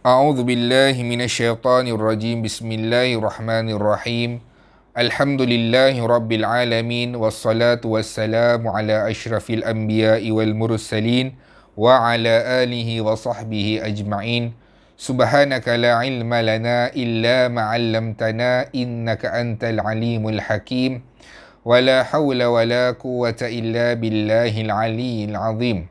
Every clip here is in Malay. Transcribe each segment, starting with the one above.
A'udzu billahi minasyaitonir rajim. Bismillahirrahmanirrahim. Alhamdulillahi rabbil alamin wassalatu wassalamu ala asyrafil anbiya'i wal mursalin wa ala alihi wa sahbihi ajma'in. Subhanaka la ilma lana illa ma 'allamtana innaka antal alimul hakim. Wa la hawla wa la quwwata illa billahil aliyyil azim.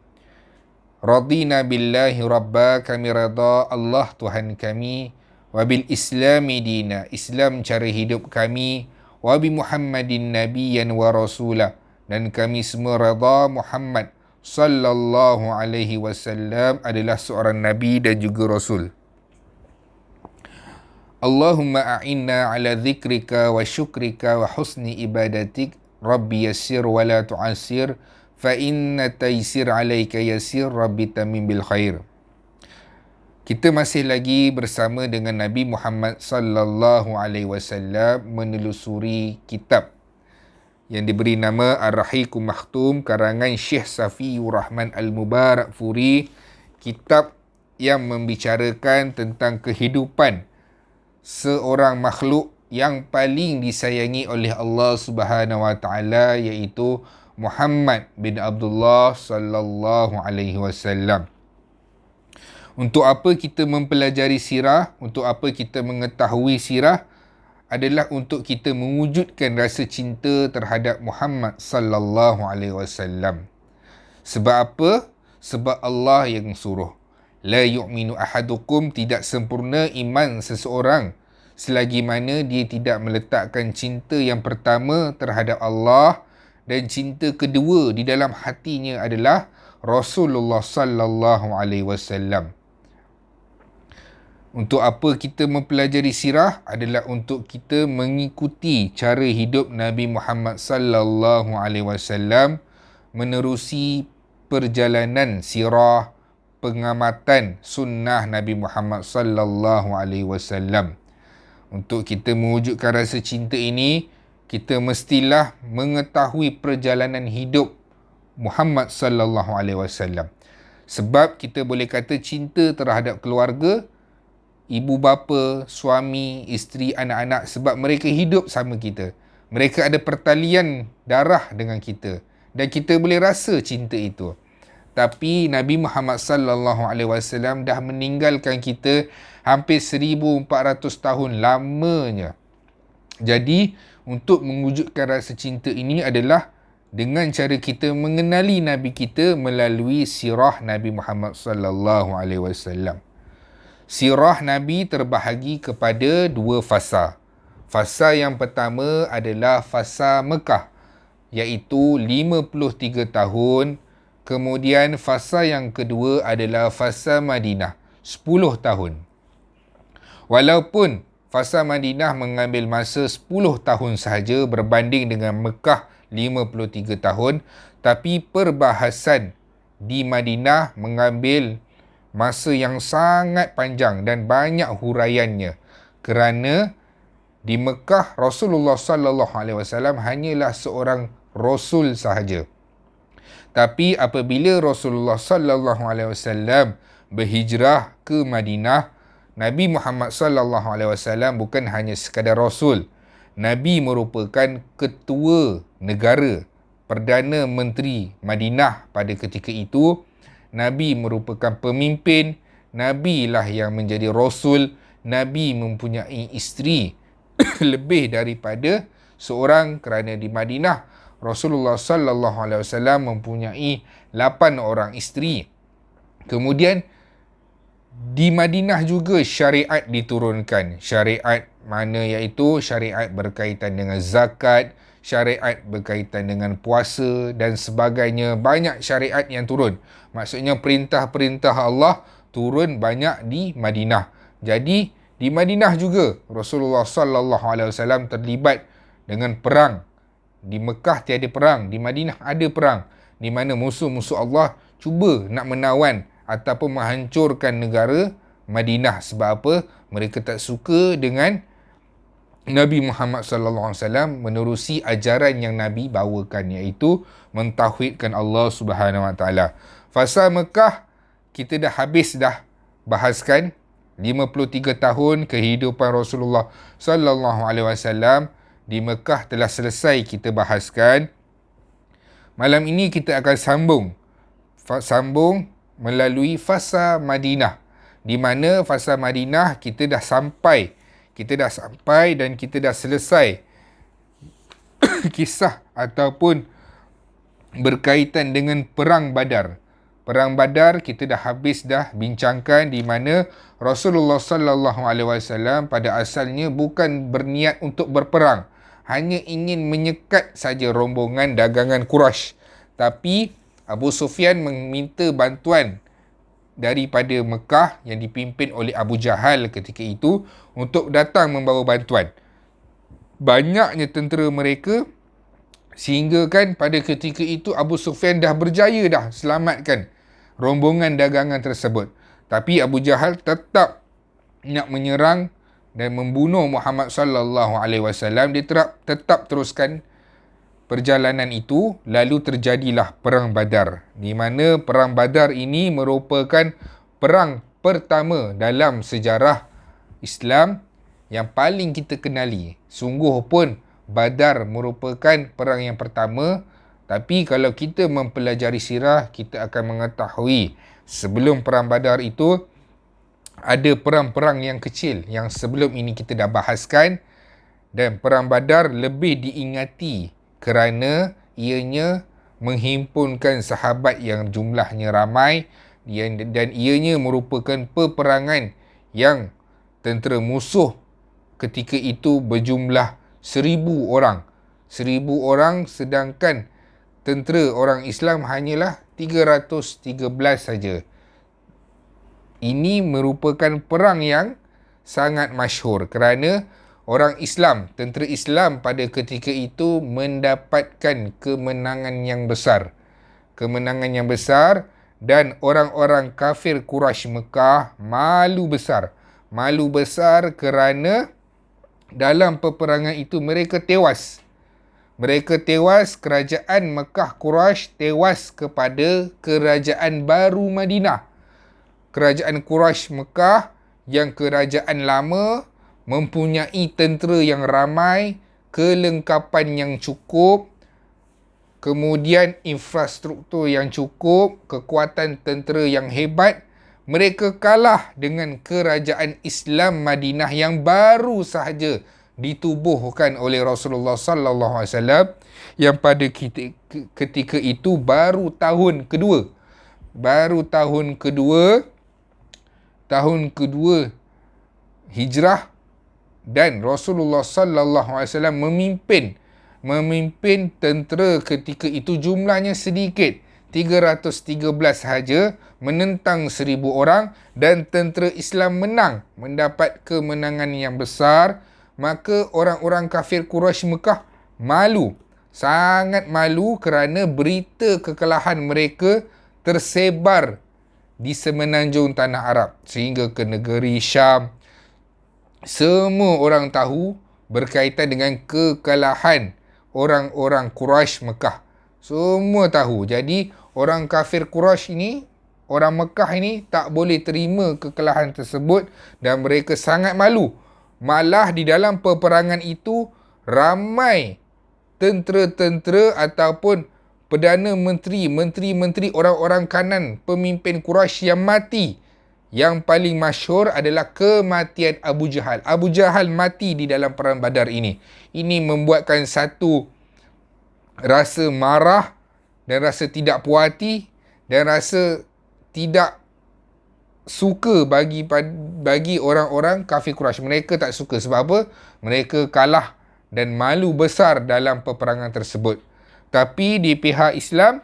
Radina billahi rabba, kami reda Allah Tuhan kami, wa bil islami dina, Islam cara hidup kami, wa bi Muhammadin nabiyyan wa rasulah, dan kami semua reda Muhammad sallallahu alaihi wasallam adalah seorang nabi dan juga rasul. Allahumma a'inna ala dhikrika wa syukrika wa husni ibadatik. Rabbi yassir wa la tu'assir, fa inna taysir alaika yasir, rabbi tamim bil khair. Kita masih lagi bersama dengan Nabi Muhammad sallallahu alaihi wasallam menelusuri kitab yang diberi nama Ar-Rahiqul Makhtum karangan Syekh Safiyur Rahman Al-Mubarakfuri, kitab yang membicarakan tentang kehidupan seorang makhluk yang paling disayangi oleh Allah Subhanahu wa taala, iaitu Muhammad bin Abdullah sallallahu alaihi wasallam. Untuk apa kita mempelajari sirah? Untuk apa kita mengetahui sirah? Adalah untuk kita mewujudkan rasa cinta terhadap Muhammad sallallahu alaihi wasallam. Sebab apa? Sebab Allah yang suruh. La yu'minu ahadukum, tidak sempurna iman seseorang selagi mana dia tidak meletakkan cinta yang pertama terhadap Allah, dan cinta kedua di dalam hatinya adalah Rasulullah sallallahu alaihi wasallam. Untuk apa kita mempelajari sirah? Adalah untuk kita mengikuti cara hidup Nabi Muhammad sallallahu alaihi wasallam, menerusi perjalanan sirah, pengamatan sunnah Nabi Muhammad sallallahu alaihi wasallam. Untuk kita mewujudkan rasa cinta ini, kita mestilah mengetahui perjalanan hidup Muhammad sallallahu alaihi wasallam. Sebab kita boleh kata cinta terhadap keluarga, ibu bapa, suami, isteri, anak-anak, sebab mereka hidup sama kita. Mereka ada pertalian darah dengan kita dan kita boleh rasa cinta itu. Tapi Nabi Muhammad sallallahu alaihi wasallam dah meninggalkan kita hampir 1400 tahun lamanya. Jadi untuk mewujudkan rasa cinta ini adalah dengan cara kita mengenali Nabi kita melalui sirah Nabi Muhammad sallallahu alaihi wasallam. Sirah Nabi terbahagi kepada dua fasa. Fasa yang pertama adalah fasa Mekah, iaitu 53 tahun. Kemudian fasa yang kedua adalah fasa Madinah, 10 tahun. Walaupun fasa Madinah mengambil masa 10 tahun sahaja berbanding dengan Mekah 53 tahun, tapi perbahasan di Madinah mengambil masa yang sangat panjang dan banyak huraiannya. Kerana di Mekah Rasulullah sallallahu alaihi wasallam hanyalah seorang rasul sahaja. Tapi apabila Rasulullah sallallahu alaihi wasallam berhijrah ke Madinah, Nabi Muhammad sallallahu alaihi wasallam bukan hanya sekadar rasul. Nabi merupakan ketua negara, Perdana Menteri Madinah pada ketika itu. Nabi merupakan pemimpin. Nabi lah yang menjadi rasul. Nabi mempunyai isteri lebih daripada seorang, kerana di Madinah Rasulullah sallallahu alaihi wasallam mempunyai 8 orang isteri. Kemudian di Madinah juga syariat diturunkan. Syariat mana? Iaitu syariat berkaitan dengan zakat, syariat berkaitan dengan puasa dan sebagainya. Banyak syariat yang turun. Maksudnya perintah-perintah Allah turun banyak di Madinah. Jadi di Madinah juga Rasulullah sallallahu alaihi wasallam terlibat dengan perang. Di Mekah tiada perang, di Madinah ada perang, di mana musuh-musuh Allah cuba nak menawan ataupun menghancurkan negara Madinah. Sebab apa? Mereka tak suka dengan Nabi Muhammad sallallahu alaihi wasallam menerusi ajaran yang Nabi bawakan, iaitu mentauhidkan Allah Subhanahu wa taala. Fasa Mekah kita dah habis dah bahaskan. 53 tahun kehidupan Rasulullah sallallahu alaihi wasallam di Mekah telah selesai kita bahaskan. Malam ini kita akan sambung melalui fasa Madinah, di mana fasa Madinah kita dah sampai dan kita dah selesai kisah ataupun berkaitan dengan Perang Badar. Perang Badar kita dah habis dah bincangkan, di mana Rasulullah sallallahu alaihi wasallam pada asalnya bukan berniat untuk berperang, hanya ingin menyekat saja rombongan dagangan Quraisy. Tapi Abu Sufyan meminta bantuan daripada Mekah yang dipimpin oleh Abu Jahal ketika itu untuk datang membawa bantuan. Banyaknya tentera mereka, sehingga kan pada ketika itu Abu Sufyan dah berjaya dah selamatkan rombongan dagangan tersebut. Tapi Abu Jahal tetap nak menyerang dan membunuh Muhammad sallallahu alaihi wasallam. Dia tetap teruskan perjalanan itu. Lalu terjadilah Perang Badar, di mana Perang Badar ini merupakan perang pertama dalam sejarah Islam yang paling kita kenali. Sungguh pun Badar merupakan perang yang pertama, tapi kalau kita mempelajari sirah, kita akan mengetahui sebelum Perang Badar itu ada perang-perang yang kecil yang sebelum ini kita dah bahaskan. Dan Perang Badar lebih diingati kerana ianya menghimpunkan sahabat yang jumlahnya ramai, dan ianya merupakan peperangan yang tentera musuh ketika itu berjumlah 1,000 orang. 1,000 orang, sedangkan tentera orang Islam hanyalah 313 saja. Ini merupakan perang yang sangat masyhur kerana orang Islam, tentera Islam pada ketika itu mendapatkan kemenangan yang besar. Kemenangan yang besar, dan orang-orang kafir Quraisy Mekah malu besar. Malu besar kerana dalam peperangan itu mereka tewas. Kerajaan Mekah Quraisy tewas kepada kerajaan baru Madinah. Kerajaan Quraisy Mekah yang kerajaan lama mempunyai tentera yang ramai, kelengkapan yang cukup, kemudian infrastruktur yang cukup, kekuatan tentera yang hebat. Mereka kalah dengan kerajaan Islam Madinah yang baru sahaja ditubuhkan oleh Rasulullah sallallahu alaihi wasallam, yang pada ketika itu baru tahun kedua Hijrah, dan Rasulullah sallallahu alaihi wasallam memimpin tentera ketika itu jumlahnya sedikit, 313 sahaja menentang 1,000 orang, dan tentera Islam menang, mendapat kemenangan yang besar. Maka orang-orang kafir Quraisy Mekah malu, sangat malu, kerana berita kekalahan mereka tersebar di semenanjung tanah Arab sehingga ke negeri Syam. Semua orang tahu berkaitan dengan kekalahan orang-orang Quraisy Mekah. Semua tahu. Jadi orang kafir Quraisy ini, orang Mekah ini tak boleh terima kekalahan tersebut, dan mereka sangat malu. Malah di dalam peperangan itu ramai tentera-tentera ataupun Perdana Menteri, orang-orang kanan pemimpin Quraisy yang mati. Yang paling masyhur adalah kematian Abu Jahal. Abu Jahal mati di dalam Perang Badar ini. Ini membuatkan satu rasa marah dan rasa tidak puas hati dan rasa tidak suka bagi orang-orang kafir Quraisy. Mereka tak suka. Sebab apa? Mereka kalah dan malu besar dalam peperangan tersebut. Tapi di pihak Islam,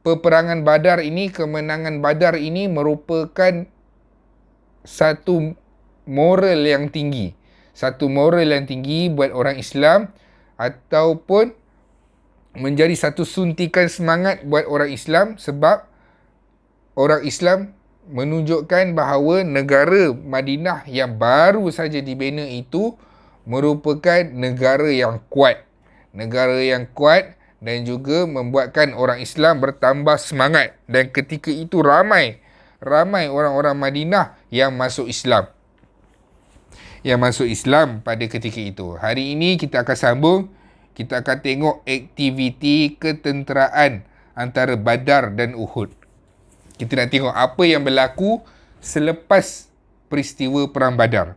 peperangan Badar ini, kemenangan Badar ini merupakan satu moral yang tinggi. Satu moral yang tinggi buat orang Islam, ataupun menjadi satu suntikan semangat buat orang Islam, sebab orang Islam menunjukkan bahawa negara Madinah yang baru saja dibina itu merupakan negara yang kuat. Negara yang kuat, dan juga membuatkan orang Islam bertambah semangat. Dan ketika itu ramai orang-orang Madinah yang masuk Islam. Yang masuk Islam pada ketika itu. Hari ini kita akan sambung. Kita akan tengok aktiviti ketenteraan antara Badar dan Uhud. Kita nak tengok apa yang berlaku selepas peristiwa Perang Badar.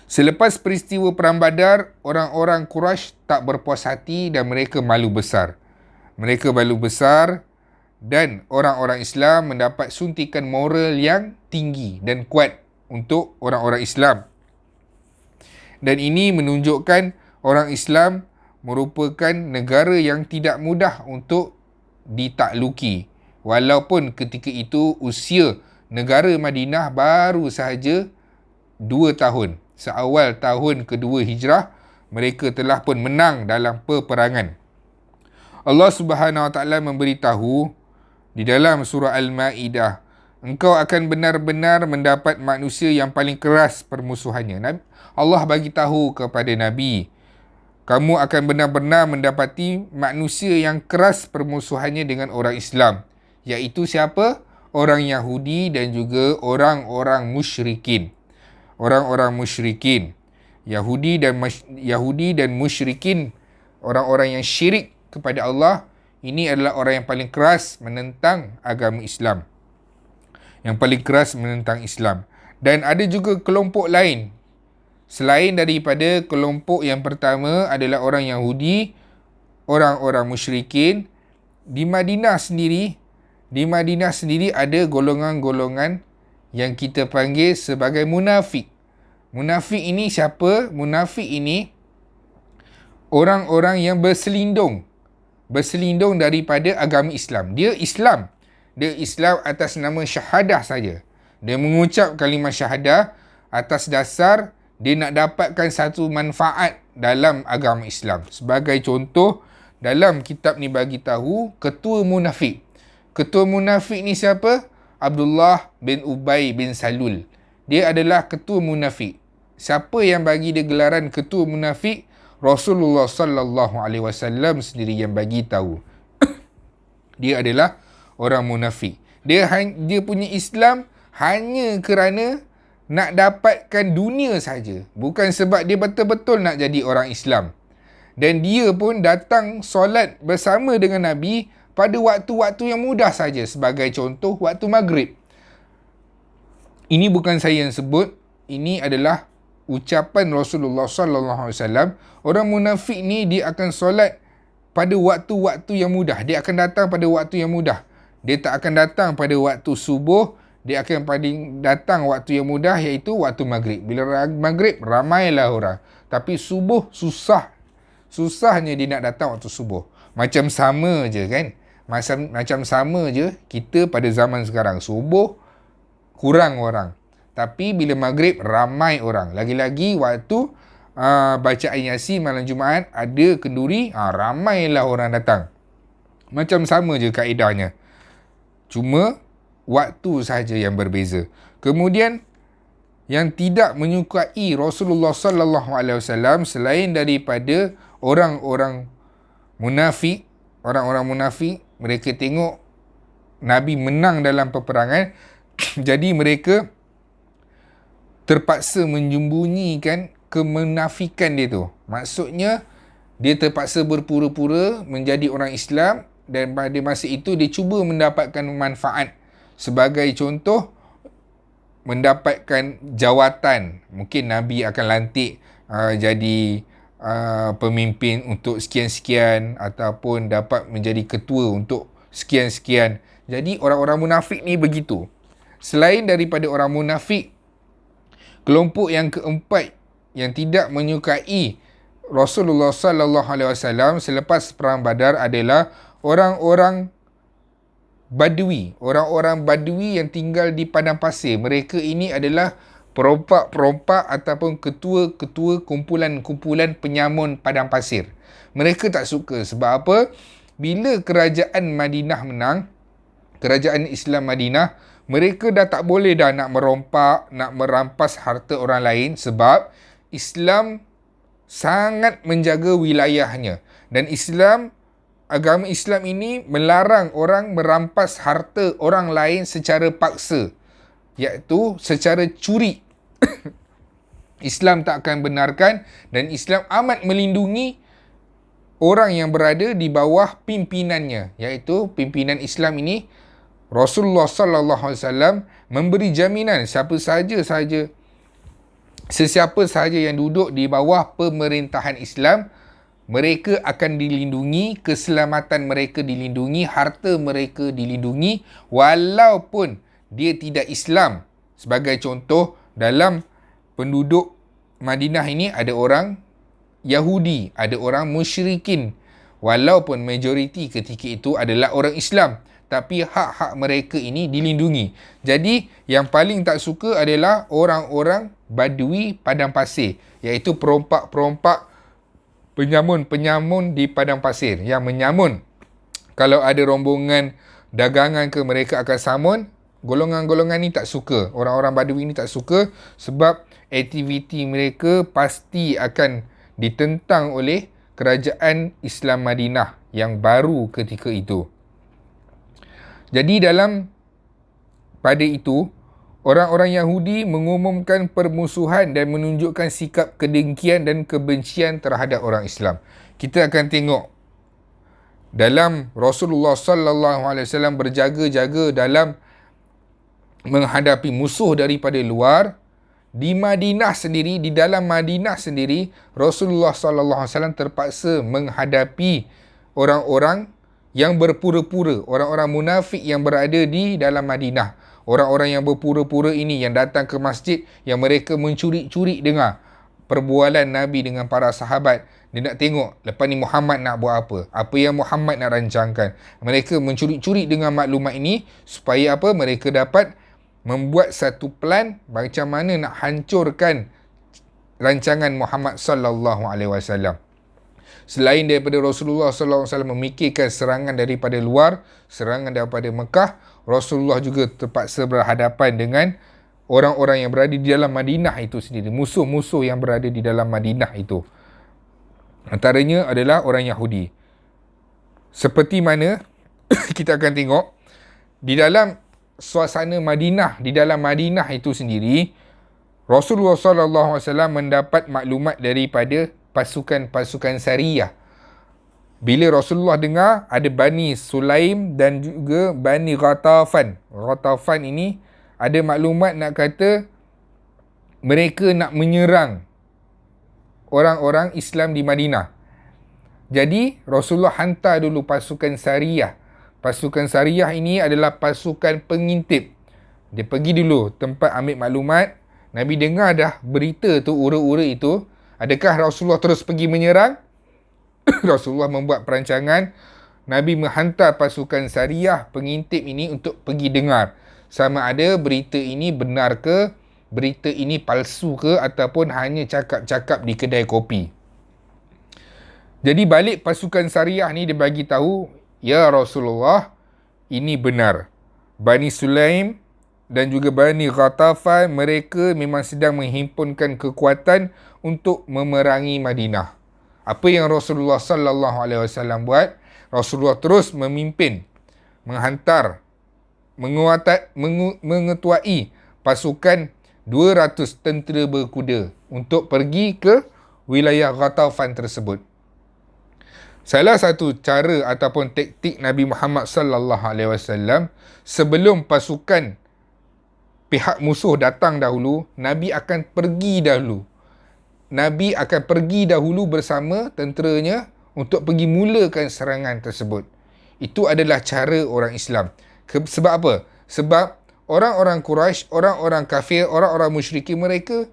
Selepas peristiwa Perang Badar, orang-orang Quraisy tak berpuas hati dan mereka malu besar. Mereka malu besar dan orang-orang Islam mendapat suntikan moral yang tinggi dan kuat untuk orang-orang Islam. Dan ini menunjukkan orang Islam merupakan negara yang tidak mudah untuk ditakluki. Walaupun ketika itu usia negara Madinah baru sahaja 2 tahun. Seawal tahun kedua hijrah, mereka telah pun menang dalam peperangan. Allah Subhanahu Wa Taala memberitahu di dalam surah Al-Ma'idah, engkau akan benar-benar mendapat manusia yang paling keras permusuhannya. Allah bagi tahu kepada Nabi, kamu akan benar-benar mendapati manusia yang keras permusuhannya dengan orang Islam. Iaitu siapa? Orang Yahudi dan juga orang-orang musyrikin. Orang-orang musyrikin. Yahudi dan musyrikin, orang-orang yang syirik kepada Allah, ini adalah orang yang paling keras menentang agama Islam. Yang paling keras menentang Islam. Dan ada juga kelompok lain. Selain daripada kelompok yang pertama adalah orang Yahudi, orang-orang musyrikin, di Madinah sendiri ada golongan-golongan yang kita panggil sebagai munafik. Munafik ini siapa? Munafik ini orang-orang yang berselindung daripada agama Islam. Dia Islam atas nama syahadah saja. Dia mengucap kalimah syahadah atas dasar dia nak dapatkan satu manfaat dalam agama Islam. Sebagai contoh, dalam kitab ni bagi tahu ketua munafik. Ketua munafik ni siapa? Abdullah bin Ubay bin Salul. Dia adalah ketua munafik. Siapa yang bagi dia gelaran ketua munafik? Rasulullah sallallahu alaihi wasallam sendiri yang bagi tahu. Dia adalah orang munafik. Dia punya Islam hanya kerana nak dapatkan dunia saja. Bukan sebab dia betul-betul nak jadi orang Islam. Dan dia pun datang solat bersama dengan Nabi pada waktu-waktu yang mudah saja. Sebagai contoh, waktu maghrib. Ini bukan saya yang sebut. Ini adalah ucapan Rasulullah sallallahu alaihi wasallam. Orang munafik ni dia akan solat pada waktu-waktu yang mudah. Dia akan datang pada waktu yang mudah. Dia tak akan datang pada waktu subuh. Dia akan datang waktu yang mudah, iaitu waktu maghrib. Bila maghrib, ramailah orang. Tapi subuh susahnya dia nak datang waktu subuh. Macam sama je kan? Macam sama je kita pada zaman sekarang. Subuh kurang orang. Tapi bila maghrib ramai orang. Lagi-lagi waktu bacaan Yasin malam Jumaat ada kenduri, ramailah orang datang. Macam sama je kaedahnya. Cuma waktu sahaja yang berbeza. Kemudian yang tidak menyukai Rasulullah sallallahu alaihi wasallam selain daripada orang-orang munafik, mereka tengok Nabi menang dalam peperangan, jadi mereka terpaksa menyembunyikan kemunafikan dia tu. Maksudnya dia terpaksa berpura-pura menjadi orang Islam dan pada masa itu dia cuba mendapatkan manfaat. Sebagai contoh, mendapatkan jawatan. Mungkin Nabi akan lantik jadi pemimpin untuk sekian-sekian ataupun dapat menjadi ketua untuk sekian-sekian. Jadi orang-orang munafik ni begitu. Selain daripada orang munafik, kelompok yang keempat yang tidak menyukai Rasulullah sallallahu alaihi wasallam selepas perang Badar adalah orang-orang Badui. Orang-orang Badui yang tinggal di padang pasir. Mereka ini adalah perompak-perompak ataupun ketua-ketua kumpulan-kumpulan penyamun padang pasir. Mereka tak suka. Sebab apa? Bila kerajaan Madinah menang, kerajaan Islam Madinah, mereka dah tak boleh dah nak merompak, nak merampas harta orang lain sebab Islam sangat menjaga wilayahnya. Dan agama Islam ini melarang orang merampas harta orang lain secara paksa. iaitu secara curi. Islam tak akan benarkan, dan Islam amat melindungi orang yang berada di bawah pimpinannya, iaitu pimpinan Islam ini. Rasulullah sallallahu alaihi wasallam memberi jaminan sesiapa sahaja yang duduk di bawah pemerintahan Islam, mereka akan dilindungi, keselamatan mereka dilindungi, harta mereka dilindungi, walaupun dia tidak Islam. Sebagai contoh, dalam penduduk Madinah ini ada orang Yahudi, ada orang musyrikin. Walaupun majoriti ketika itu adalah orang Islam, tapi hak-hak mereka ini dilindungi. Jadi yang paling tak suka adalah orang-orang Badui padang pasir, iaitu perompak-perompak, penyamun-penyamun di padang pasir yang menyamun. Kalau ada rombongan dagangan ke, mereka akan samun. Golongan-golongan ni tak suka, orang-orang Badui ni tak suka, sebab aktiviti mereka pasti akan ditentang oleh kerajaan Islam Madinah yang baru ketika itu. Jadi pada itu, orang-orang Yahudi mengumumkan permusuhan dan menunjukkan sikap kedengkian dan kebencian terhadap orang Islam. Kita akan tengok dalam Rasulullah sallallahu alaihi wasallam berjaga-jaga dalam menghadapi musuh daripada luar. Di Madinah sendiri, di dalam Madinah sendiri, Rasulullah sallallahu alaihi wasallam terpaksa menghadapi orang-orang yang berpura-pura, orang-orang munafik yang berada di dalam Madinah. Orang-orang yang berpura-pura ini yang datang ke masjid, yang mereka mencuri-curi dengar perbualan Nabi dengan para sahabat. Dia nak tengok lepas ni Muhammad nak buat apa yang Muhammad nak rancangkan. Mereka mencuri-curi dengan maklumat ini supaya apa? Mereka dapat membuat satu plan macam mana nak hancurkan rancangan Muhammad sallallahu alaihi wasallam. Selain daripada Rasulullah sallallahu alaihi wasallam memikirkan serangan daripada luar, serangan daripada Mekah, Rasulullah juga terpaksa berhadapan dengan orang-orang yang berada di dalam Madinah itu sendiri, musuh-musuh yang berada di dalam Madinah itu. Antaranya adalah orang Yahudi. Seperti mana kita akan tengok di dalam suasana Madinah, di dalam Madinah itu sendiri, Rasulullah sallallahu alaihi wasallam mendapat maklumat daripada pasukan-pasukan Sariyah. Bila Rasulullah dengar ada Bani Sulaim dan juga Bani Ghatafan. Ghatafan ini ada maklumat nak kata mereka nak menyerang orang-orang Islam di Madinah. Jadi Rasulullah hantar dulu pasukan Sariyah. Pasukan Sariyah ini adalah pasukan pengintip. Dia pergi dulu tempat ambil maklumat. Nabi dengar dah berita tu, ura-ura itu. Adakah Rasulullah terus pergi menyerang? Rasulullah membuat perancangan. Nabi menghantar pasukan Sariyah pengintip ini untuk pergi dengar sama ada berita ini benar ke, berita ini palsu ke, ataupun hanya cakap-cakap di kedai kopi. Jadi balik pasukan Sariyah ni dia bagi tahu, ya Rasulullah, ini benar. Bani Sulaim dan juga Bani Ghatafan, mereka memang sedang menghimpunkan kekuatan untuk memerangi Madinah. Apa yang Rasulullah sallallahu alaihi wasallam buat? Rasulullah terus memimpin, menghantar, mengetuai pasukan 200 tentera berkuda untuk pergi ke wilayah Ghatafan tersebut. Salah satu cara ataupun taktik Nabi Muhammad sallallahu alaihi wasallam, sebelum pasukan pihak musuh datang dahulu, Nabi akan pergi dahulu. Nabi akan pergi dahulu bersama tenteranya untuk pergi mulakan serangan tersebut. Itu adalah cara orang Islam. Sebab apa? Sebab orang-orang Quraisy, orang-orang kafir, orang-orang musyrikin, mereka,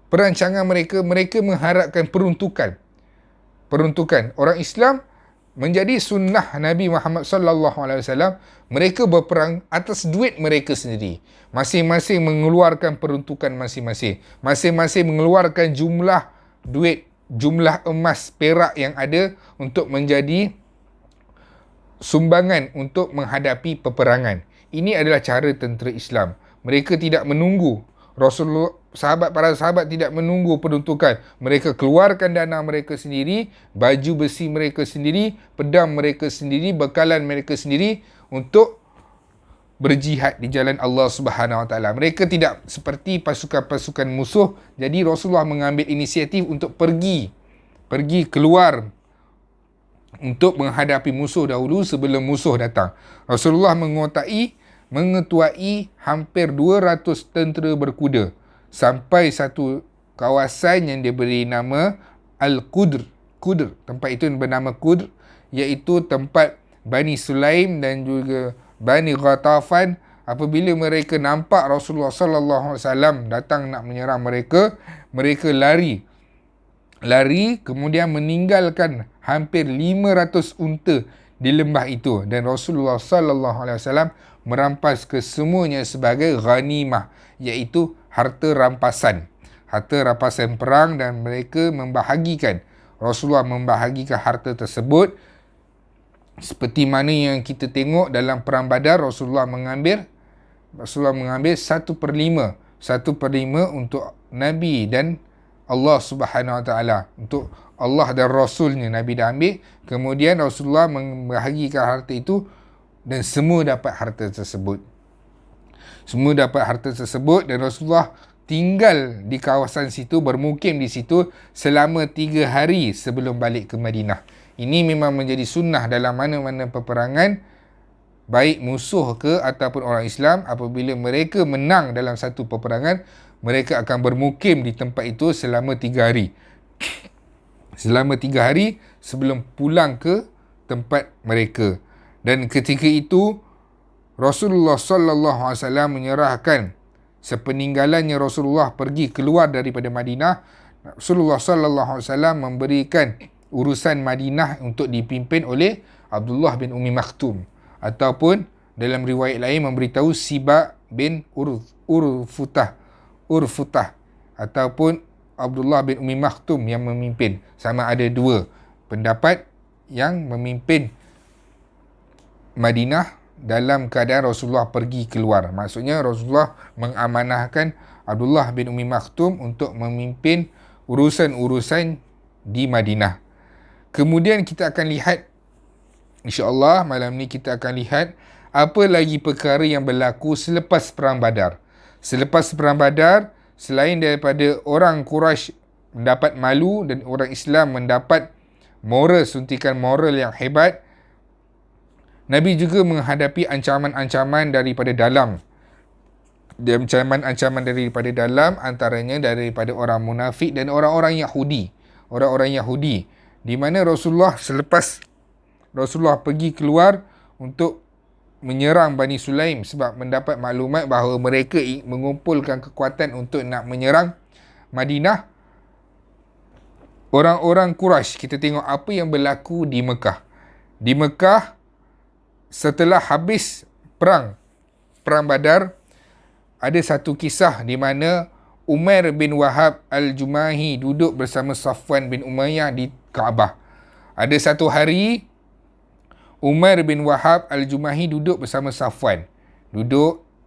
perancangan mereka mengharapkan peruntukan. Orang Islam menjadi sunnah Nabi Muhammad sallallahu alaihi wasallam, mereka berperang atas duit mereka sendiri. Masing-masing mengeluarkan peruntukan masing-masing. Masing-masing mengeluarkan jumlah duit, jumlah emas, perak yang ada untuk menjadi sumbangan untuk menghadapi peperangan. Ini adalah cara tentera Islam. Mereka tidak menunggu. Para sahabat tidak menunggu peruntukan. Mereka keluarkan dana mereka sendiri, baju besi mereka sendiri, pedang mereka sendiri, bekalan mereka sendiri untuk berjihad di jalan Allah Subhanahu Wa Taala. Mereka tidak seperti pasukan-pasukan musuh. Jadi Rasulullah mengambil inisiatif untuk pergi keluar untuk menghadapi musuh dahulu sebelum musuh datang. Rasulullah mengetuai hampir 200 tentera berkuda sampai satu kawasan yang diberi nama Al-Qudr. Tempat itu bernama Qudr, iaitu tempat Bani Sulaim dan juga Bani Ghatafan. Apabila mereka nampak Rasulullah sallallahu alaihi wasallam datang nak menyerang mereka, mereka lari kemudian meninggalkan hampir 500 unta di lembah itu, dan Rasulullah sallallahu alaihi wasallam merampas kesemuanya sebagai ghanimah, iaitu harta rampasan perang, dan mereka Rasulullah membahagikan harta tersebut seperti mana yang kita tengok dalam perang Badar. Rasulullah mengambil 1/5 untuk Nabi dan Allah Subhanahu Wa Taala. Untuk Allah dan Rasulnya Nabi dah ambil, kemudian Rasulullah membahagikan harta itu dan semua dapat harta tersebut. Dan Rasulullah tinggal di kawasan situ, bermukim di situ selama 3 hari sebelum balik ke Madinah. Ini memang menjadi sunnah dalam mana-mana peperangan, baik musuh ke ataupun orang Islam. Apabila mereka menang dalam satu peperangan, mereka akan bermukim di tempat itu selama 3 hari. Selama 3 hari sebelum pulang ke tempat mereka. Dan ketika itu Rasulullah sallallahu alaihi wasallam menyerahkan, sepeninggalannya Rasulullah pergi keluar daripada Madinah, Rasulullah sallallahu alaihi wasallam memberikan urusan Madinah untuk dipimpin oleh Abdullah bin Umi Maktum, ataupun dalam riwayat lain memberitahu Siba bin Urfutah ataupun Abdullah bin Umi Maktum yang memimpin. Sama ada 2 pendapat yang memimpin Madinah dalam keadaan Rasulullah pergi keluar. Maksudnya Rasulullah mengamanahkan Abdullah bin Umi Maktum untuk memimpin urusan-urusan di Madinah. Kemudian kita akan lihat, insya-Allah malam ni kita akan lihat apa lagi perkara yang berlaku selepas perang Badar. Selepas perang Badar, selain daripada orang Quraisy mendapat malu dan orang Islam mendapat suntikan moral yang hebat, Nabi juga menghadapi ancaman-ancaman daripada dalam. Ancaman daripada dalam antaranya daripada orang munafik dan orang-orang Yahudi. Di mana selepas Rasulullah pergi keluar untuk menyerang Bani Sulaim sebab mendapat maklumat bahawa mereka mengumpulkan kekuatan untuk nak menyerang Madinah. Orang-orang Quraisy, kita tengok apa yang berlaku di Mekah. Di Mekah, setelah habis perang Badar, ada satu kisah di mana Umair bin Wahab Al-Jumahi duduk bersama Safwan bin Umayyah di Kaabah. Ada satu hari, Umair bin Wahab Al-Jumahi duduk bersama Safwan.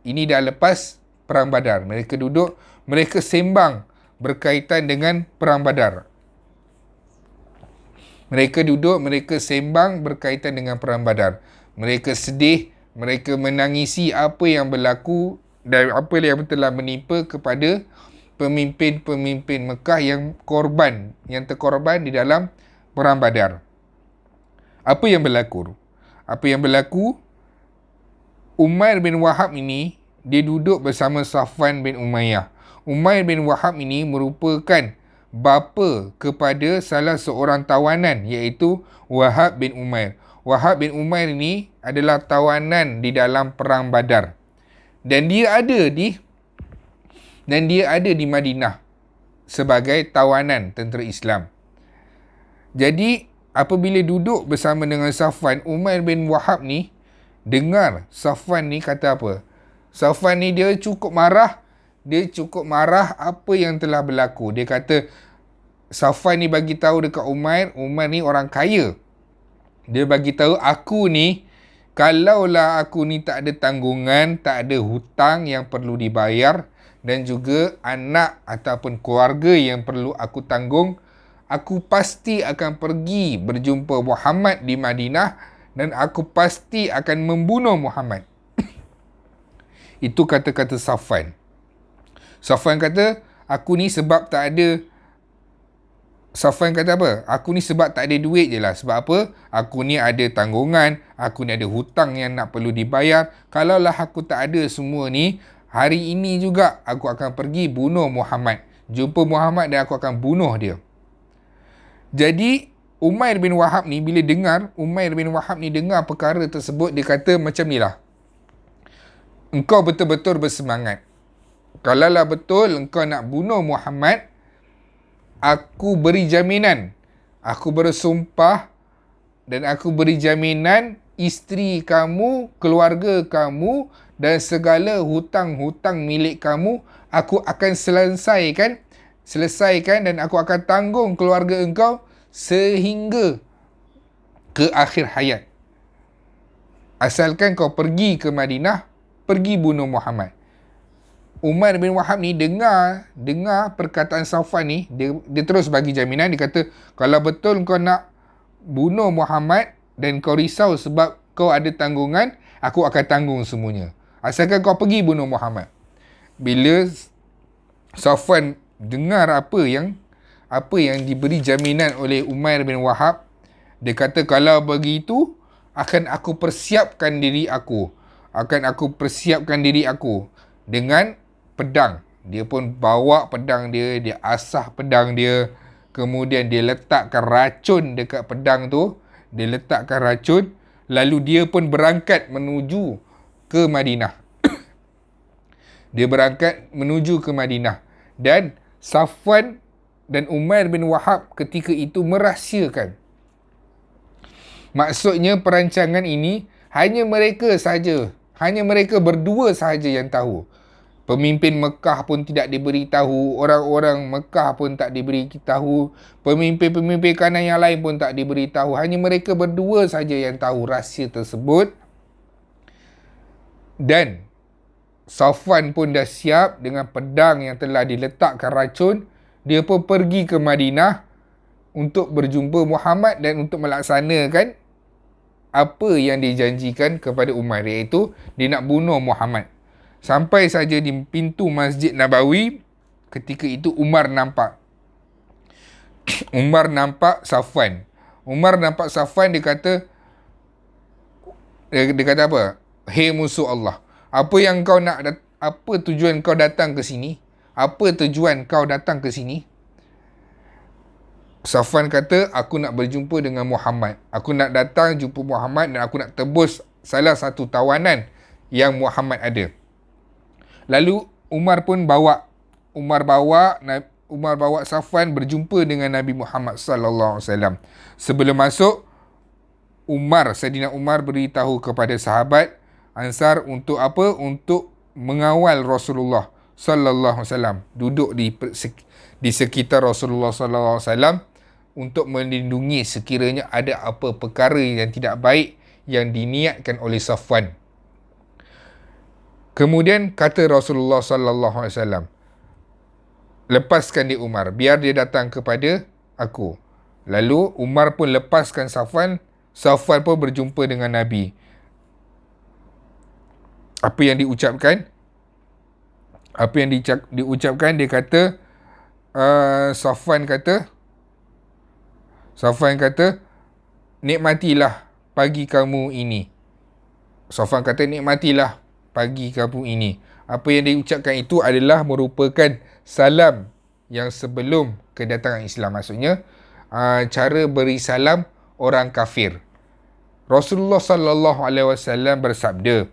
Ini dah lepas perang Badar. Mereka sembang berkaitan dengan perang Badar. Mereka sembang berkaitan dengan perang Badar. Mereka sedih, mereka menangisi apa yang berlaku dan apa yang telah menimpa kepada pemimpin-pemimpin Mekah yang terkorban di dalam perang Badar. Apa yang berlaku? Umair bin Wahab ini, dia duduk bersama Safwan bin Umayyah. Umair bin Wahab ini merupakan bapa kepada salah seorang tawanan, iaitu Wahab bin Umair. Wahab bin Umair ini adalah tawanan di dalam perang Badar. Dan dia ada di Madinah sebagai tawanan tentera Islam. Jadi apabila duduk bersama dengan Safwan, Umair bin Wahab ni dengar Safwan ni kata apa? Safwan ni dia cukup marah apa yang telah berlaku. Dia kata, Safwan ni bagi tahu dekat Umair ni orang kaya. Dia bagi tahu, aku ni, kalaulah aku ni tak ada tanggungan, tak ada hutang yang perlu dibayar, dan juga anak ataupun keluarga yang perlu aku tanggung, aku pasti akan pergi berjumpa Muhammad di Madinah dan aku pasti akan membunuh Muhammad. Itu kata-kata Safwan. Safwan kata, aku ni sebab tak ada. Safwan kata apa? Aku ni sebab tak ada duit je lah. Sebab apa? Aku ni ada tanggungan, aku ni ada hutang yang nak perlu dibayar. Kalaulah aku tak ada semua ni, hari ini juga aku akan pergi bunuh Muhammad. Jumpa Muhammad dan aku akan bunuh dia. Jadi Umair bin Wahab ni bila dengar, Umair bin Wahab ni dengar perkara tersebut, dia kata macam ni lah. Engkau betul-betul bersemangat. Kalaulah betul engkau nak bunuh Muhammad, aku beri jaminan, aku bersumpah dan aku beri jaminan isteri kamu, keluarga kamu dan segala hutang-hutang milik kamu aku akan selesaikan dan aku akan tanggung keluarga engkau sehingga ke akhir hayat. Asalkan kau pergi ke Madinah, pergi bunuh Muhammad. Umar bin Wahab ni dengar perkataan Safwan ni, dia terus bagi jaminan. Dia kata, kalau betul kau nak bunuh Muhammad dan kau risau sebab kau ada tanggungan, aku akan tanggung semuanya. Asalkan kau pergi bunuh Muhammad. Bila Safwan dengar apa yang diberi jaminan oleh Umar bin Wahab, dia kata, kalau begitu akan aku persiapkan diri aku dengan pedang. Dia pun bawa pedang dia, dia asah pedang dia, kemudian dia letakkan racun dekat pedang tu, lalu dia pun berangkat menuju ke Madinah. Dan Safwan dan Umar bin Wahab ketika itu merahsiakan. Maksudnya perancangan ini hanya mereka berdua sahaja yang tahu. Pemimpin Mekah pun tidak diberitahu, orang-orang Mekah pun tak diberitahu, pemimpin-pemimpin kanan yang lain pun tak diberitahu. Hanya mereka berdua sahaja yang tahu rahsia tersebut. Dan Safwan pun dah siap dengan pedang yang telah diletakkan racun. Dia pun pergi ke Madinah untuk berjumpa Muhammad dan untuk melaksanakan apa yang dijanjikan kepada Umar, iaitu dia nak bunuh Muhammad. Sampai saja di pintu Masjid Nabawi, ketika itu Umar nampak Safwan. Dia kata apa? Hei musuh Allah, apa tujuan kau datang ke sini? Safwan kata, aku nak berjumpa dengan Muhammad. Aku nak datang jumpa Muhammad dan aku nak tebus salah satu tawanan yang Muhammad ada. Lalu Umar bawa Safwan berjumpa dengan Nabi Muhammad sallallahu alaihi wasallam. Sebelum masuk, Saidina Umar beritahu kepada sahabat Ansar untuk apa? Untuk mengawal Rasulullah sallallahu alaihi wasallam, duduk di sekitar Rasulullah sallallahu alaihi wasallam untuk melindungi sekiranya ada apa perkara yang tidak baik yang diniatkan oleh Safwan. Kemudian kata Rasulullah sallallahu alaihi wasallam, lepaskan dia Umar, biar dia datang kepada aku. Lalu Umar pun lepaskan Safwan. Safwan pun berjumpa dengan Nabi. Apa yang diucapkan? Dia kata, Safwan kata, nikmatilah pagi kamu ini. Apa yang diucapkan itu adalah merupakan salam yang sebelum kedatangan Islam. Maksudnya, cara beri salam orang kafir. Rasulullah sallallahu alaihi wasallam bersabda,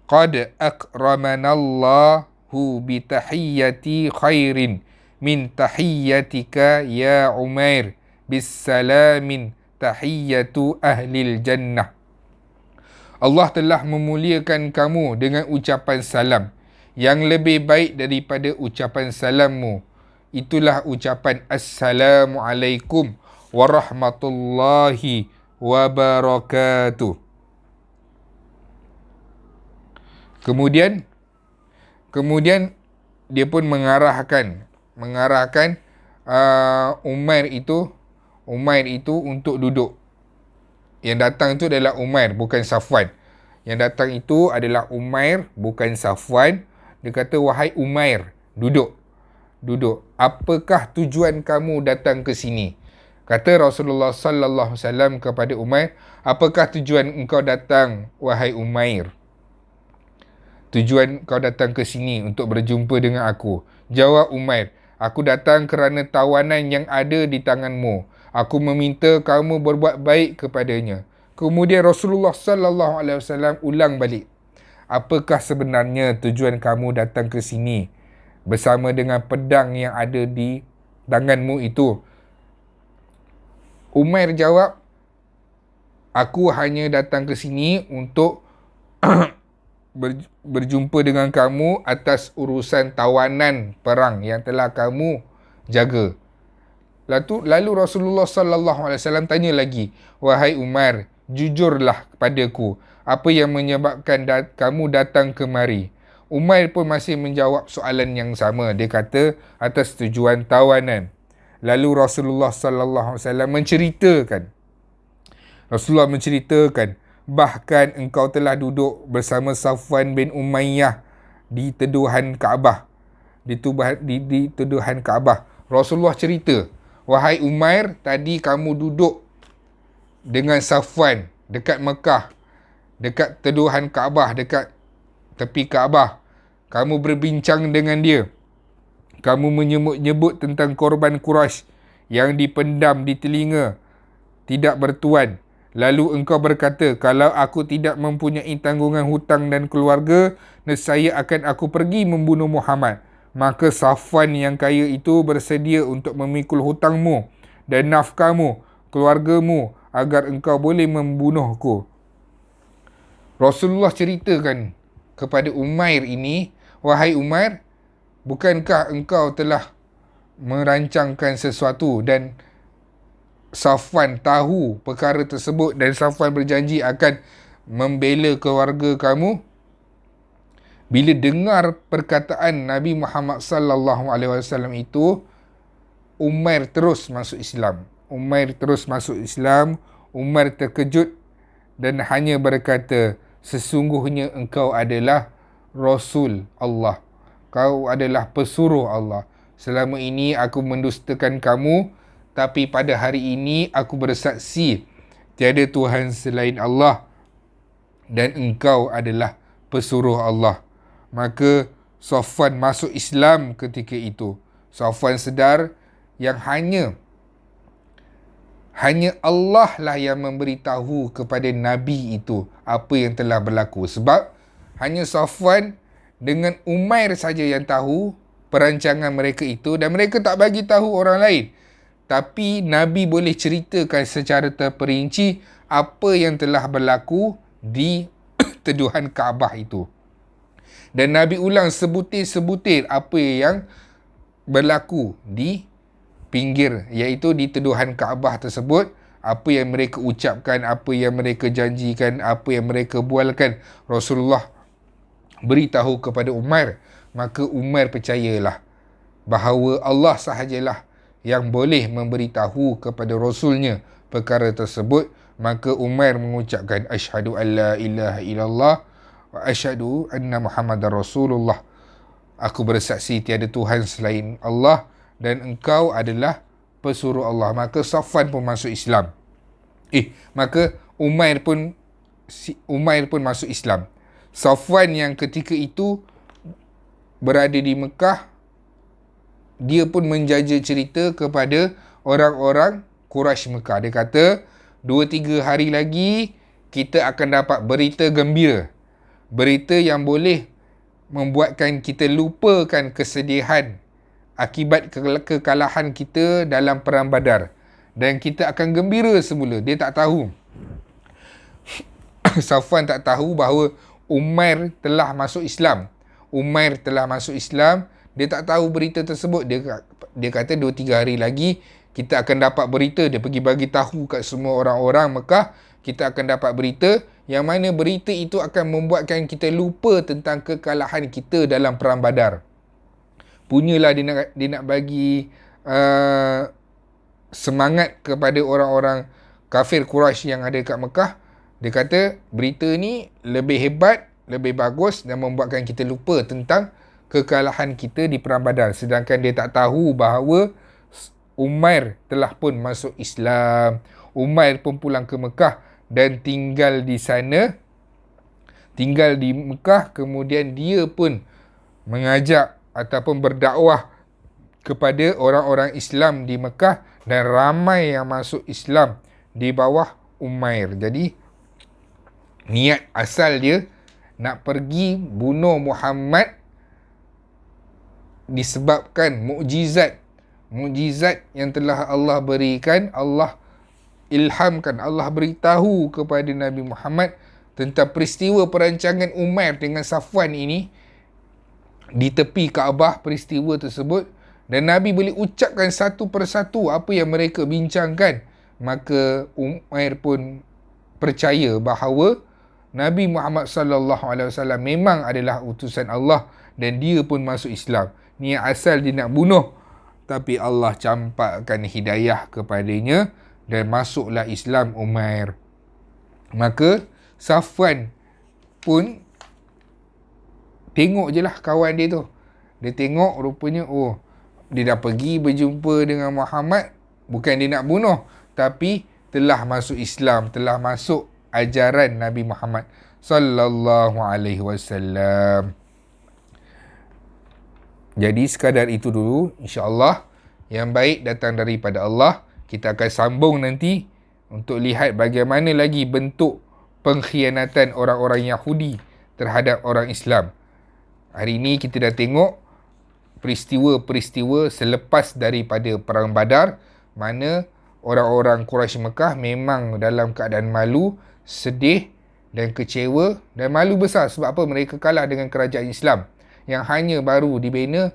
qad akramanallahu bi tahiyyati khairin min tahiyyatika ya Umair bisalamin tahiyyatu ahlil jannah. Allah telah memuliakan kamu dengan ucapan salam yang lebih baik daripada ucapan salammu. Itulah ucapan Assalamualaikum warahmatullahi wabarakatuh. Kemudian dia pun mengarahkan Umair itu untuk duduk. Yang datang tu adalah Umair, bukan Safwan. Yang datang itu adalah Umair, bukan Safwan. Dia kata, wahai Umair, duduk. Apakah tujuan kamu datang ke sini? Kata Rasulullah sallallahu alaihi wasallam kepada Umair, apakah tujuan engkau datang, wahai Umair? Tujuan kau datang ke sini untuk berjumpa dengan aku. Jawab Umair, aku datang kerana tawanan yang ada di tanganmu. Aku meminta kamu berbuat baik kepadanya. Kemudian Rasulullah sallallahu alaihi wasallam ulang balik. Apakah sebenarnya tujuan kamu datang ke sini bersama dengan pedang yang ada di tanganmu itu? Umair jawab, aku hanya datang ke sini untuk berjumpa dengan kamu atas urusan tawanan perang yang telah kamu jaga. Lalu Rasulullah sallallahu alaihi wasallam tanya lagi, wahai Umar, jujurlah kepadaku, apa yang menyebabkan kamu datang kemari? Umar pun masih menjawab soalan yang sama. Dia kata atas tujuan tawanan. Lalu Rasulullah sallallahu alaihi wasallam menceritakan, bahkan engkau telah duduk bersama Safwan bin Umayyah di teduhan Kaabah. Di teduhan Kaabah. Rasulullah cerita, wahai Umair, tadi kamu duduk dengan Safwan dekat Mekah, dekat teduhan Kaabah, dekat tepi Kaabah. Kamu berbincang dengan dia. Kamu menyebut-nyebut tentang korban Quraisy yang dipendam di telinga, tidak bertuan. Lalu engkau berkata, kalau aku tidak mempunyai tanggungan hutang dan keluarga, nescaya akan aku pergi membunuh Muhammad. Maka Safwan yang kaya itu bersedia untuk memikul hutangmu dan nafkahmu, keluargamu, agar engkau boleh membunuhku. Rasulullah ceritakan kepada Umair ini, wahai Umair, bukankah engkau telah merancangkan sesuatu dan Safwan tahu perkara tersebut dan Safwan berjanji akan membela keluarga kamu? Bila dengar perkataan Nabi Muhammad sallallahu alaihi wasallam itu, Umair terus masuk Islam. Umair terkejut dan hanya berkata, sesungguhnya engkau adalah Rasul Allah. Kau adalah pesuruh Allah. Selama ini aku mendustakan kamu, tapi pada hari ini aku bersaksi tiada Tuhan selain Allah dan engkau adalah pesuruh Allah. Maka Safwan masuk Islam ketika itu. Safwan sedar yang hanya Allah lah yang memberitahu kepada Nabi itu apa yang telah berlaku. Sebab hanya Safwan dengan Umair saja yang tahu perancangan mereka itu dan mereka tak bagi tahu orang lain. Tapi Nabi boleh ceritakan secara terperinci apa yang telah berlaku di teduhan Kaabah itu. Dan Nabi ulang sebutir-sebutir apa yang berlaku di pinggir, iaitu di teduhan Kaabah tersebut. Apa yang mereka ucapkan, apa yang mereka janjikan, apa yang mereka bualkan, Rasulullah beritahu kepada Umar. Maka Umar percayalah bahawa Allah sahajalah yang boleh memberitahu kepada Rasulnya perkara tersebut. Maka Umar mengucapkan, asyhadu an la ilaha illallah wa asyhadu anna Muhammadar Rasulullah. Aku bersaksi tiada Tuhan selain Allah dan engkau adalah pesuruh Allah. Maka Safwan pun masuk Islam. Maka Umair pun masuk Islam. Safwan yang ketika itu berada di Mekah, dia pun menjaja cerita kepada orang-orang Quraisy Mekah. Dia kata, 2-3 hari lagi kita akan dapat berita gembira. Berita yang boleh membuatkan kita lupakan kesedihan akibat kekalahan kita dalam perang Badar. Dan kita akan gembira semula. Dia tak tahu. Safwan tak tahu bahawa Umair telah masuk Islam. Dia tak tahu berita tersebut. Dia kata 2-3 hari lagi kita akan dapat berita. Dia pergi bagi tahu kat semua orang-orang Mekah, kita akan dapat berita yang mana berita itu akan membuatkan kita lupa tentang kekalahan kita dalam perang Badar. Punyalah dia nak bagi semangat kepada orang-orang kafir Quraisy yang ada kat Mekah. Dia kata berita ni lebih hebat, lebih bagus dan membuatkan kita lupa tentang kekalahan kita di Perang Badar. Sedangkan dia tak tahu bahawa Umair telah pun masuk Islam. Umair pun pulang ke Mekah dan tinggal di sana. Tinggal di Mekah, kemudian dia pun mengajak ataupun berdakwah kepada orang-orang Islam di Mekah dan ramai yang masuk Islam di bawah Umair. Jadi niat asal dia nak pergi bunuh Muhammad disebabkan mukjizat yang telah Allah berikan, Allah ilhamkan, Allah beritahu kepada Nabi Muhammad tentang peristiwa perancangan Umair dengan Safwan ini di tepi Kaabah, peristiwa tersebut, dan Nabi boleh ucapkan satu persatu apa yang mereka bincangkan. Maka Umair pun percaya bahawa Nabi Muhammad sallallahu alaihi wasallam memang adalah utusan Allah dan dia pun masuk Islam. Niat asal dia nak bunuh, tapi Allah campakkan hidayah kepadanya dan masuklah Islam Umair. Maka Safwan pun tengok je lah kawan dia tu. Dia tengok rupanya, oh, dia dah pergi berjumpa dengan Muhammad, bukan dia nak bunuh, tapi telah masuk Islam, telah masuk ajaran Nabi Muhammad sallallahu alaihi wasallam. Jadi sekadar itu dulu, insya-Allah yang baik datang daripada Allah. Kita akan sambung nanti untuk lihat bagaimana lagi bentuk pengkhianatan orang-orang Yahudi terhadap orang Islam. Hari ini kita dah tengok peristiwa-peristiwa selepas daripada Perang Badar, mana orang-orang Quraisy Mekah memang dalam keadaan malu, sedih dan kecewa, dan malu besar sebab apa? Mereka kalah dengan kerajaan Islam yang hanya baru dibina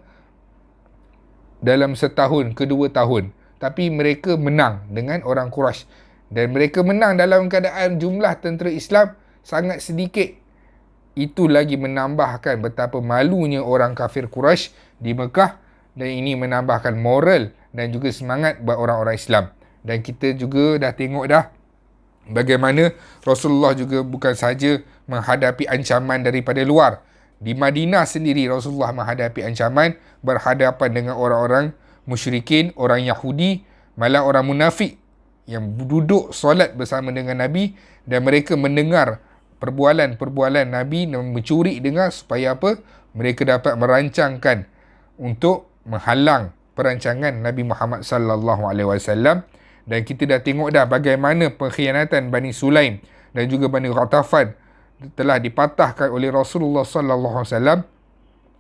dalam setahun ke 2 tahun, tapi mereka menang dengan orang Quraisy, dan mereka menang dalam keadaan jumlah tentera Islam sangat sedikit. Itu lagi menambahkan betapa malunya orang kafir Quraisy di Mekah, dan ini menambahkan moral dan juga semangat buat orang-orang Islam. Dan kita juga dah tengok dah bagaimana Rasulullah juga bukan sahaja menghadapi ancaman daripada luar. Di Madinah sendiri Rasulullah menghadapi ancaman, berhadapan dengan orang-orang musyrikin, orang Yahudi, malah orang munafik yang duduk solat bersama dengan Nabi, dan mereka mendengar perbualan-perbualan Nabi dan mencuri dengar supaya apa? Mereka dapat merancangkan untuk menghalang perancangan Nabi Muhammad sallallahu alaihi wasallam. Dan kita dah tengok dah bagaimana pengkhianatan Bani Sulaim dan juga Bani Ghatafan telah dipatahkan oleh Rasulullah sallallahu alaihi wasallam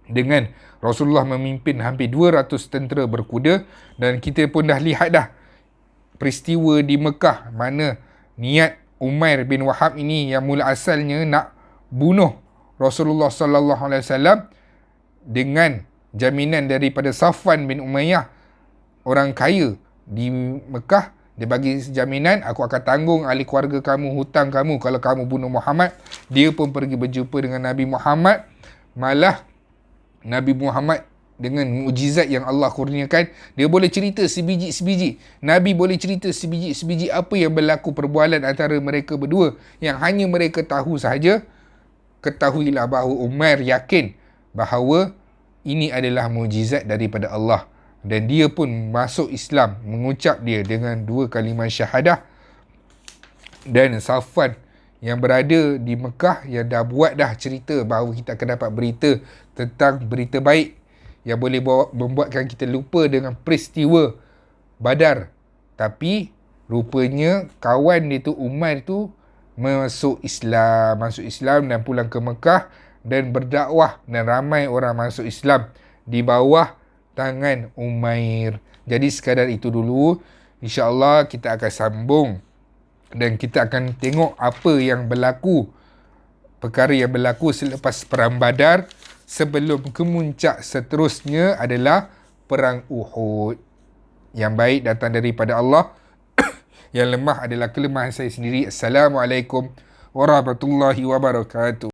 dengan Rasulullah memimpin hampir 200 tentera berkuda. Dan kita pun dah lihat dah peristiwa di Mekah, mana niat Umair bin Wahab ini yang mula asalnya nak bunuh Rasulullah sallallahu alaihi wasallam, dengan jaminan daripada Safwan bin Umayyah, orang kaya di Mekah. Dia bagi jaminan, aku akan tanggung ahli keluarga kamu, hutang kamu kalau kamu bunuh Muhammad. Dia pun pergi berjumpa dengan Nabi Muhammad. Malah Nabi Muhammad dengan mukjizat yang Allah kurniakan, dia boleh cerita sebiji-sebiji. Nabi boleh cerita sebiji-sebiji apa yang berlaku perbualan antara mereka berdua, yang hanya mereka tahu sahaja. Ketahuilah bahawa Umair yakin bahawa ini adalah mukjizat daripada Allah, dan dia pun masuk Islam, mengucap dia dengan 2 kalimah syahadah. Dan Safwan yang berada di Mekah, yang dah buat dah cerita bahawa kita akan dapat berita tentang berita baik yang boleh membuatkan kita lupa dengan peristiwa Badar. Tapi rupanya kawan dia tu, Umair tu, masuk Islam dan pulang ke Mekah dan berdakwah, dan ramai orang masuk Islam di bawah tangan Umair. Jadi sekadar itu dulu. InsyaAllah kita akan sambung dan kita akan tengok apa yang berlaku, perkara yang berlaku selepas Perang Badar, sebelum kemuncak seterusnya adalah Perang Uhud. Yang baik datang daripada Allah, yang lemah adalah kelemahan saya sendiri. Assalamualaikum warahmatullahi wabarakatuh.